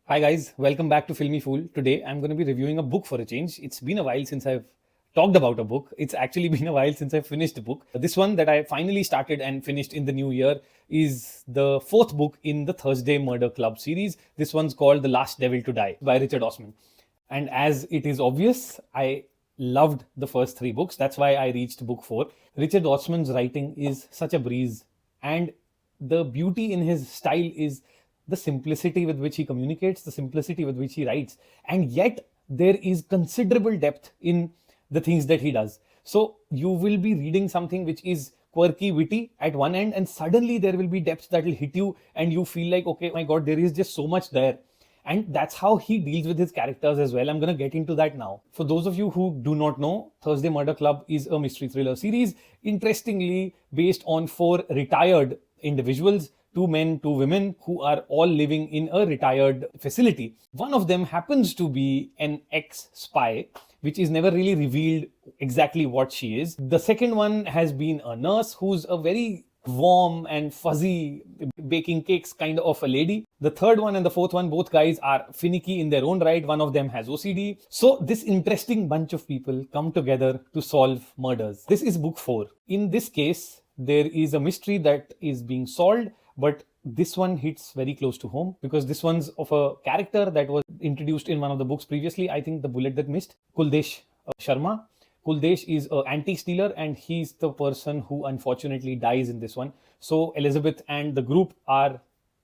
Hi guys, welcome back to Filmy Fool. Today I'm going to be reviewing a book for a change. It's been a while since I've talked about a book. It's actually been a while since I finished a book. This one that I finally started and finished in the new year is the fourth book in the Thursday Murder Club series. This one's called The Last Devil to Die by Richard Osman. And as it is obvious, I loved the first three books. That's why I reached book four. Richard Osman's writing is such a breeze, and the beauty in his style is the simplicity with which he communicates, the simplicity with which he writes, and yet there is considerable depth in the things that he does. So you will be reading something which is quirky, witty at one end, and suddenly there will be depth that will hit you, and you feel like, okay, my God, there is just so much there. And that's how he deals with his characters as well. I'm going to get into that now. For those of you who do not know, Thursday Murder Club is a mystery thriller series, interestingly based on four retired individuals, two men, two women, who are all living in a retired facility. One of them happens to be an ex-spy, which is never really revealed exactly what she is. The second one has been a nurse who's a very warm and fuzzy, baking cakes kind of a lady. The third one and the fourth one, both guys are finicky in their own right. One of them has OCD. So this interesting bunch of people come together to solve murders. This is book four. In this case, there is a mystery that is being solved, but this one hits very close to home because this one's of a character that was introduced in one of the books previously. I think The Bullet That Missed. Kuldesh Sharma. Kuldesh is an antique stealer, and he's the person who unfortunately dies in this one. So Elizabeth and the group are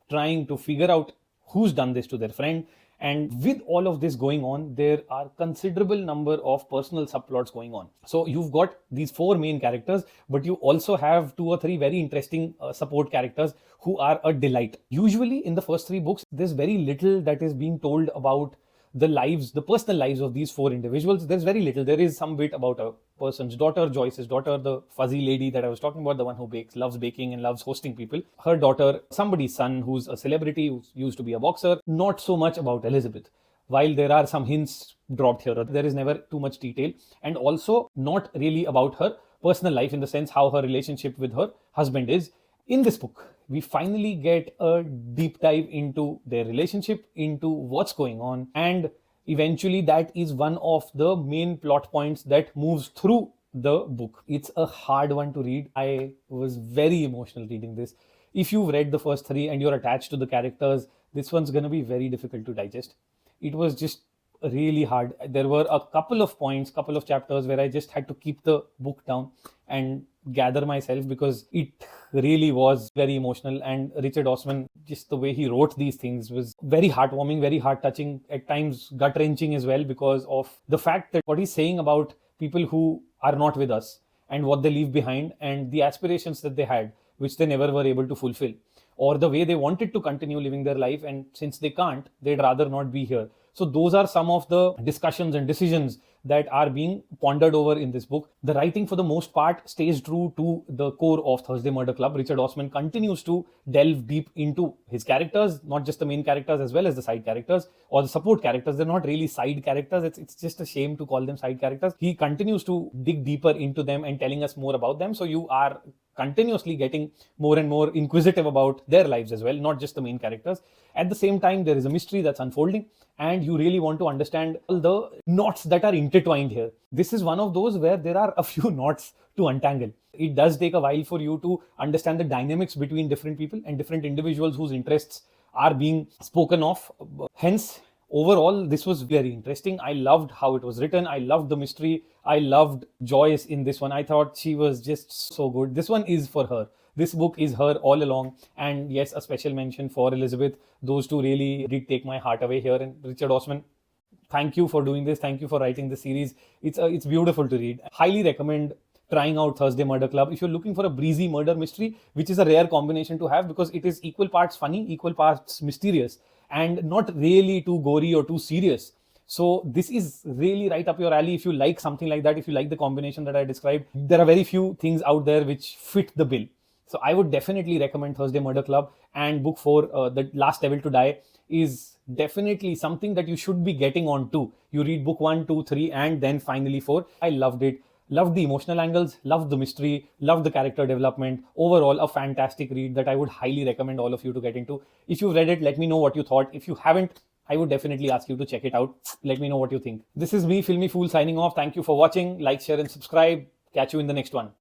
trying to figure out who's done this to their friend. And with all of this going on, there are considerable number of personal subplots going on. So you've got these four main characters, but you also have two or three very interesting support characters who are a delight. Usually in the first three books, there's very little that is being told about the lives, the personal lives of these four individuals. There's very little. There is some bit about a person's daughter, Joyce's daughter, the fuzzy lady that I was talking about, the one who bakes, loves baking and loves hosting people. Her daughter, somebody's son who's a celebrity, who used to be a boxer. Not so much about Elizabeth. While there are some hints dropped here, there is never too much detail. And also not really about her personal life in the sense how her relationship with her husband is. In this book, we finally get a deep dive into their relationship, into what's going on, and eventually that is one of the main plot points that moves through the book. It's a hard one to read. I was very emotional reading this. If you've read the first three and you're attached to the characters, this one's going to be very difficult to digest. It was just really hard. There were a couple of points, couple of chapters where I just had to keep the book down and gather myself because it really was very emotional. And Richard Osman, just the way he wrote these things was very heartwarming, very heart-touching, at times gut-wrenching as well, because of the fact that what he's saying about people who are not with us and what they leave behind and the aspirations that they had, which they never were able to fulfill, or the way they wanted to continue living their life, and since they can't, they'd rather not be here. So those are some of the discussions and decisions that are being pondered over in this book. The writing, for the most part, stays true to the core of Thursday Murder Club. Richard Osman continues to delve deep into his characters, not just the main characters as well as the side characters or the support characters. They're not really side characters. It's just a shame to call them side characters. He continues to dig deeper into them and telling us more about them. So you are continuously getting more and more inquisitive about their lives as well, not just the main characters. At the same time, there is a mystery that's unfolding, and you really want to understand all the knots that are intertwined here. This is one of those where there are a few knots to untangle. It does take a while for you to understand the dynamics between different people and different individuals whose interests are being spoken of. Hence, overall, this was very interesting. I loved how it was written. I loved the mystery. I loved Joyce in this one. I thought she was just so good. This one is for her. This book is her all along. And yes, a special mention for Elizabeth. Those two really did take my heart away here. And Richard Osman, thank you for doing this. Thank you for writing this series. It's beautiful to read. Highly recommend trying out Thursday Murder Club if you're looking for a breezy murder mystery, which is a rare combination to have because it is equal parts funny, equal parts mysterious, and not really too gory or too serious. So this is really right up your alley if you like something like that, if you like the combination that I described. There are very few things out there which fit the bill. So I would definitely recommend Thursday Murder Club, and book 4, The Last Devil to Die, is definitely something that you should be getting on to. You read book 1, 2, 3, and then finally 4. I loved it. Loved the emotional angles, loved the mystery, loved the character development. Overall, a fantastic read that I would highly recommend all of you to get into. If you've read it, let me know what you thought. If you haven't, I would definitely ask you to check it out. Let me know what you think. This is me, Filmy Fool, signing off. Thank you for watching. Like, share, and subscribe. Catch you in the next one.